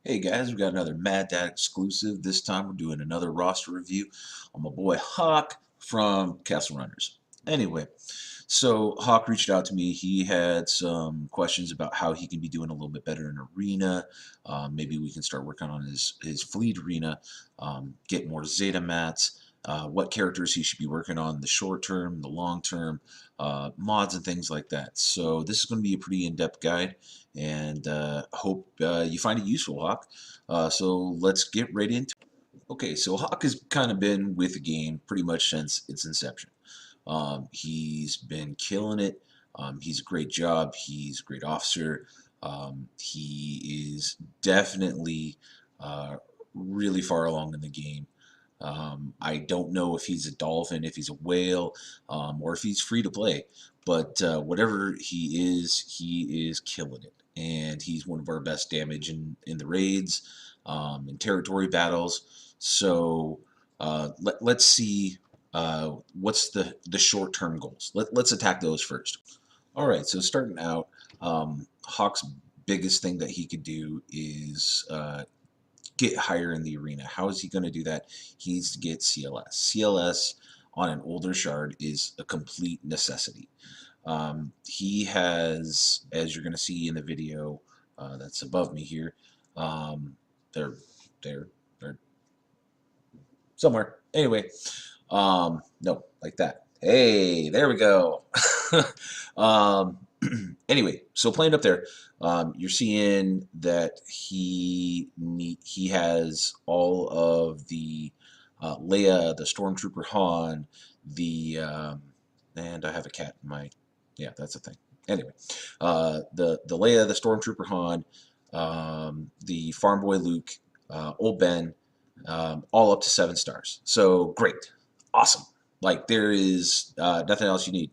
Hey guys, we got another Mad Dad exclusive. This time we're doing another roster review on my boy Hawk from Castle Runners. Anyway, so Hawk reached out to me. He had some questions about how he can be doing a little bit better in Arena. Maybe we can start working on his Fleet Arena, get more Zeta mats, what characters he should be working on in the short term, the long term, mods and things like that. So this is going to be a pretty in-depth guide, and hope you find it useful, Hawk. So let's get right into it. Okay, so Hawk has kind of been with the game pretty much since its inception. He's been killing it. He's a great job. He's a great officer. He is definitely really far along in the game. I don't know if he's a dolphin, if he's a whale, or if he's free to play. But whatever he is killing it. And he's one of our best damage in the raids, in territory battles. So let's see what's the short-term goals. Let's attack those first. All right, so starting out, Hawk's biggest thing that he could do is get higher in the arena. How is he going to do that? He needs to get CLS. CLS on an older shard is a complete necessity. He has, as you're going to see in the video that's above me here, they're, they're somewhere. Anyway, no, like that. Hey, there we go. um, anyway, so playing up there, you're seeing that he has all of the Leia, the Stormtrooper Han, the and I have a cat in my that's a thing. Anyway, the Leia, the Stormtrooper Han, the Farm Boy Luke, Old Ben, all up to 7 stars. So great, awesome. Like there is nothing else you need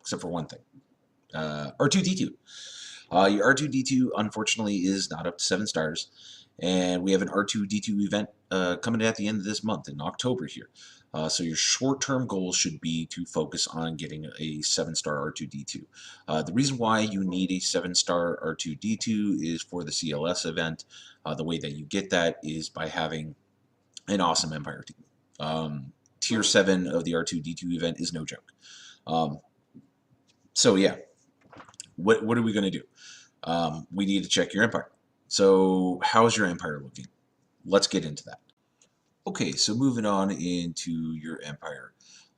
except for one thing. R2D2. Your R2D2 unfortunately is not up to 7 stars, and we have an R2D2 event coming at the end of this month in October here. So your short-term goal should be to focus on getting a 7-star R2D2. The reason why you need a 7-star R2D2 is for the CLS event. The way that you get that is by having an awesome Empire team. Tier 7 of the R2D2 event is no joke. So yeah, what are we going to do? We need to check your Empire. So how's your Empire looking? Let's get into that. Okay, so moving on into your Empire.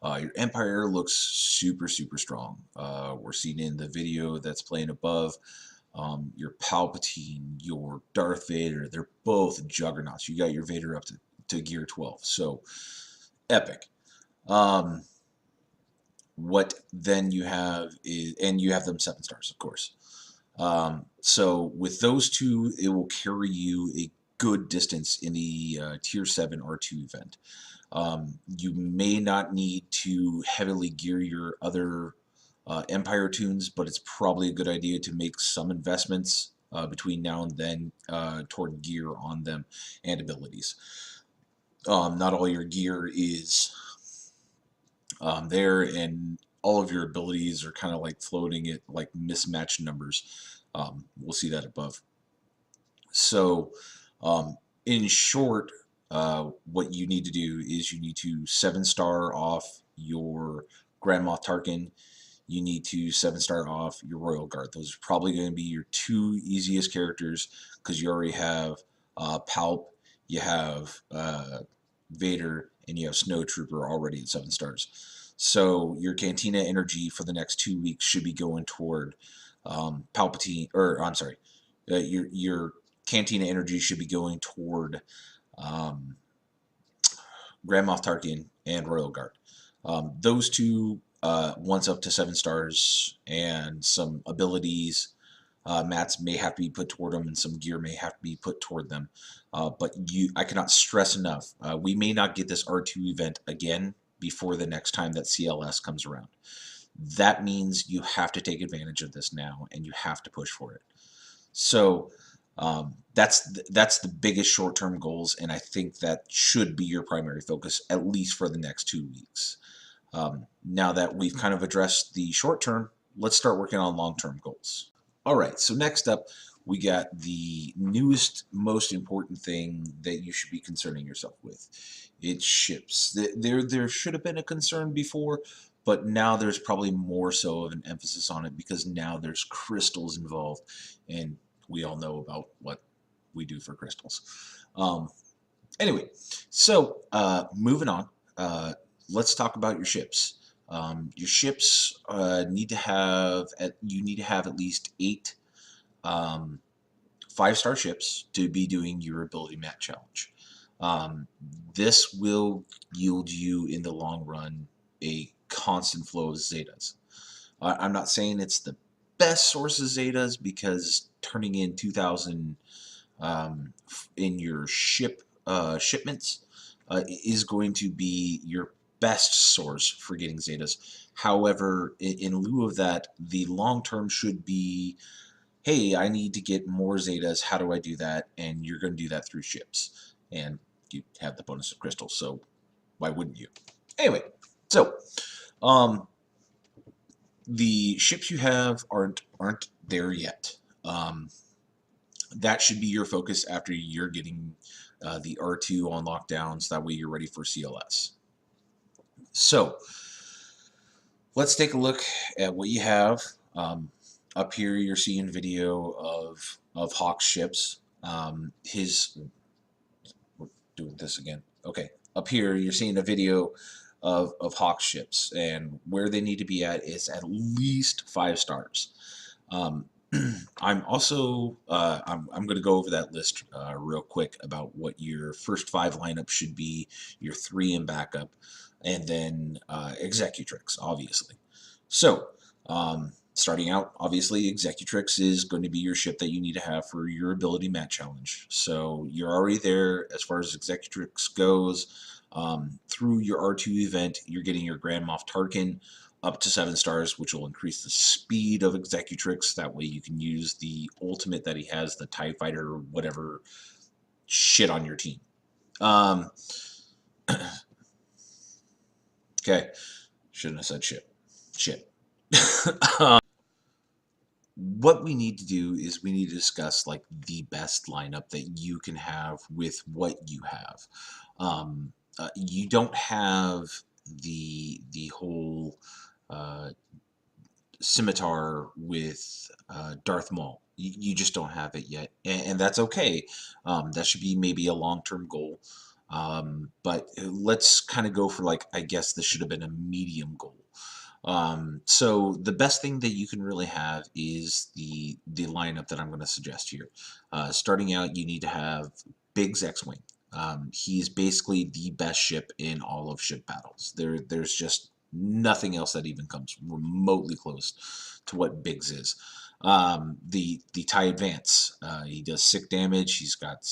Your Empire looks super, super strong. We're seeing in the video that's playing above, your Palpatine, your Darth Vader, they're both juggernauts. You got your Vader up to gear 12, so epic. What then you have is, and you have them 7 stars, of course. So with those two, it will carry you a good distance in the tier 7 R2 event. You may not need to heavily gear your other Empire tunes, but it's probably a good idea to make some investments between now and then toward gear on them and abilities. Not all your gear is there, and all of your abilities are kind of like floating at like mismatched numbers. We'll see that above. So, in short, what you need to do is you need to 7-star off your Grand Moff Tarkin. You need to 7-star off your Royal Guard. Those are probably going to be your 2 easiest characters because you already have Palp, you have Vader, and you have Snow Trooper already at 7 stars. So your Cantina energy for the next 2 weeks should be going toward Palpatine, or I'm sorry, your Cantina energy should be going toward um, Grand Moff Tarkin and Royal Guard. Those two, once up to 7 stars, and some abilities, mats may have to be put toward them, and some gear may have to be put toward them. But I cannot stress enough, we may not get this R2 event again before the next time that CLS comes around. That means you have to take advantage of this now, and you have to push for it. So that's the biggest short-term goals, and I think that should be your primary focus, at least for the next 2 weeks. Now that we've kind of addressed the short term, let's start working on long-term goals. All right, so next up, we got the newest, most important thing that you should be concerning yourself with. It's ships. There should have been a concern before, but now there's probably more so of an emphasis on it because now there's crystals involved, and we all know about what we do for crystals. Um, anyway, so moving on, let's talk about your ships. Your ships need to have you need to have at least 8 um, 5-star ships to be doing your ability map challenge. Um, this will yield you in the long run a constant flow of Zetas. I'm not saying it's the best source of Zetas because turning in 2,000 in your shipments is going to be your best source for getting Zetas. However, in lieu of that, the long term should be, hey, I need to get more Zetas. How do I do that? And you're going to do that through ships. And you have the bonus of crystals, so why wouldn't you? Anyway, so the ships you have aren't there yet. That should be your focus after you're getting the R2 on lockdowns. That way you're ready for CLS. So let's take a look at what you have. Up here you're seeing video of Hawk's ships. We're doing this again. Okay, up here you're seeing a video of Hawk's ships, and where they need to be at is at least 5 stars. I'm also I'm going to go over that list real quick about what your first 5 lineup should be, your 3 in backup, and then Executrix, obviously. So starting out, obviously, Executrix is going to be your ship that you need to have for your ability mat challenge. So you're already there as far as Executrix goes. Through your R2 event, you're getting your Grand Moff Tarkin up to 7 stars, which will increase the speed of Executrix. That way you can use the ultimate that he has, the TIE Fighter or whatever shit on your team. Okay, shouldn't have said shit. Shit. What we need to do is we need to discuss like the best lineup that you can have with what you have. You don't have the whole scimitar with Darth Maul. You just don't have it yet, and that's okay. That should be maybe a long-term goal. But let's kind of go for like, I guess this should have been a medium goal. So the best thing that you can really have is the lineup that I'm going to suggest here. Starting out, you need to have Biggs X-Wing. He's basically the best ship in all of ship battles. There's just nothing else that even comes remotely close to what Biggs is. The TIE Advance, he does sick damage, he's got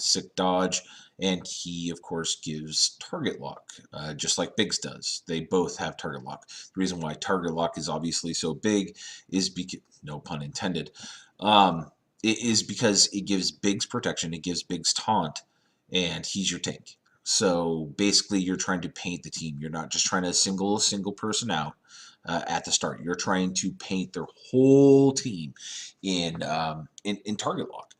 sick dodge, and he of course gives target lock, just like Biggs does. They both have target lock. The reason why target lock is obviously so big is because, no pun intended, it is because it gives Biggs protection, it gives Biggs taunt, and he's your tank. So basically you're trying to paint the team. You're not just trying to single a single person out at the start. You're trying to paint their whole team in target lock.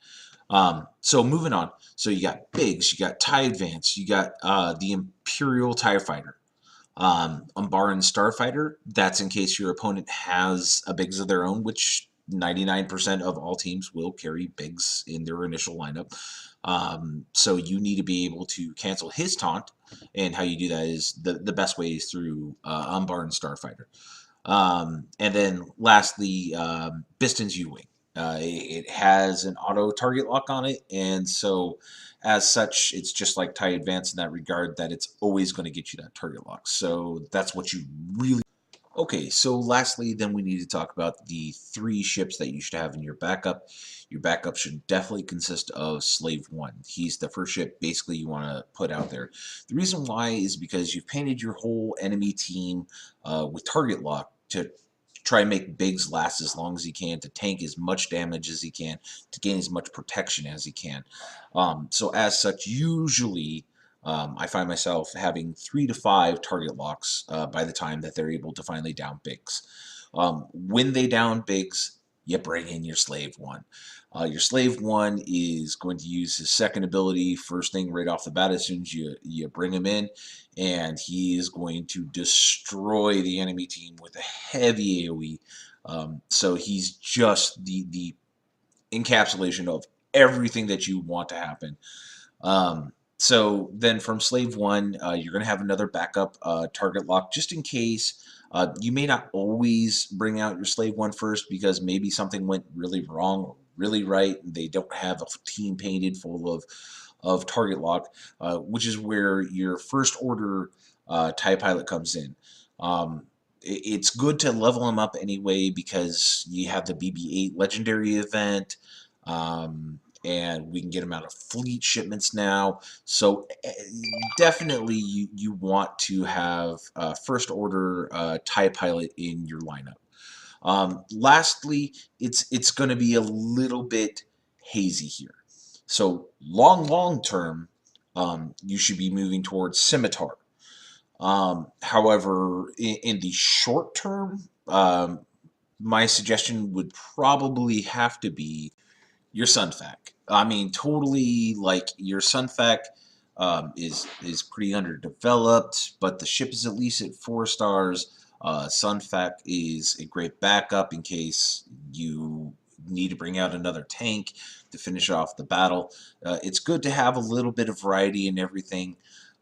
So moving on. So you got Biggs, you got TIE Advance, you got the Imperial TIE Fighter. Umbaran Starfighter, that's in case your opponent has a Biggs of their own, which 99% of all teams will carry Biggs in their initial lineup. So you need to be able to cancel his taunt, and how you do that is the best way is through Umbaran Starfighter. And then lastly, Biston's U-Wing. It has an auto target lock on it, and so as such, it's just like TIE Advance in that regard, that it's always going to get you that target lock. So that's what you really... Okay, so lastly, then we need to talk about the 3 ships that you should have in your backup. Your backup should definitely consist of Slave 1. He's the first ship basically you want to put out there. The reason why is because you've painted your whole enemy team with target lock to try and make Biggs last as long as he can, to tank as much damage as he can, to gain as much protection as he can. So as such, usually I find myself having 3 to 5 target locks by the time that they're able to finally down Biggs. When they down Biggs, you bring in your Slave 1. Your slave one is going to use his second ability first thing right off the bat as soon as you bring him in, and he is going to destroy the enemy team with a heavy AoE. So he's just the encapsulation of everything that you want to happen. So then from Slave 1, you're going to have another backup target lock just in case. You may not always bring out your Slave 1 first because maybe something went really wrong or really right and they don't have a team painted full of target lock, which is where your first order TIE pilot comes in. It's good to level him up anyway because you have the BB-8 legendary event. And we can get them out of fleet shipments now. So definitely you want to have first order TIE pilot in your lineup. Lastly, it's going to be a little bit hazy here. So long term, you should be moving towards Scimitar. However, in the short term, my suggestion would probably have to be your Sunfac. I mean, totally like your Sunfac is pretty underdeveloped, but the ship is at least at 4 stars. Sunfac is a great backup in case you need to bring out another tank to finish off the battle. It's good to have a little bit of variety in everything.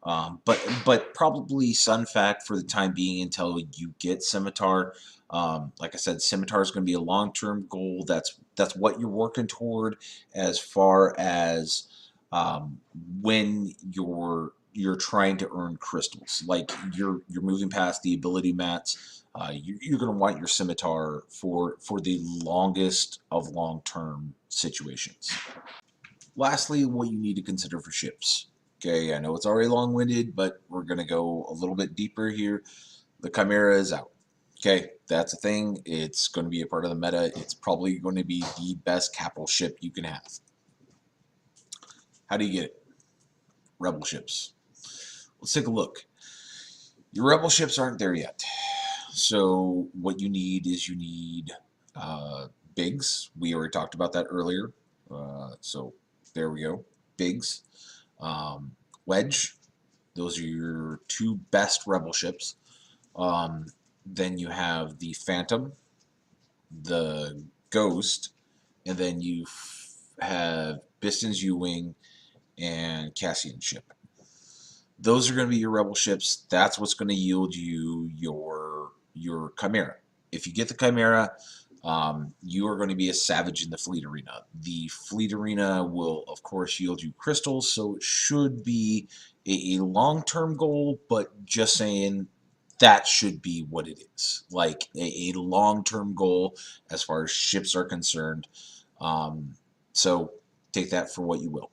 But probably Sunfac for the time being until you get Scimitar. Like I said, Scimitar is going to be a long-term goal. That's what you're working toward as far as when you're trying to earn crystals. Like you're moving past the ability mats. You're going to want your Scimitar for the longest of long-term situations. Lastly, what you need to consider for ships. Okay, I know it's already long-winded, but we're going to go a little bit deeper here. The Chimera is out. Okay, that's a thing. It's going to be a part of the meta. It's probably going to be the best capital ship you can have. How do you get it? Rebel ships. Let's take a look. Your Rebel ships aren't there yet. So what you need is you need Biggs. We already talked about that earlier. So there we go. Biggs. Wedge. Those are your 2 best Rebel ships. Then you have the Phantom, the Ghost, and then you have Biston's U-Wing and Cassian ship. Those are going to be your Rebel ships. That's what's going to yield you your Chimera. If you get the Chimera, you are going to be a savage in the fleet arena. The fleet arena will, of course, yield you crystals, so it should be a long-term goal, but just saying that should be what it is. Like a long-term goal as far as ships are concerned. So take that for what you will.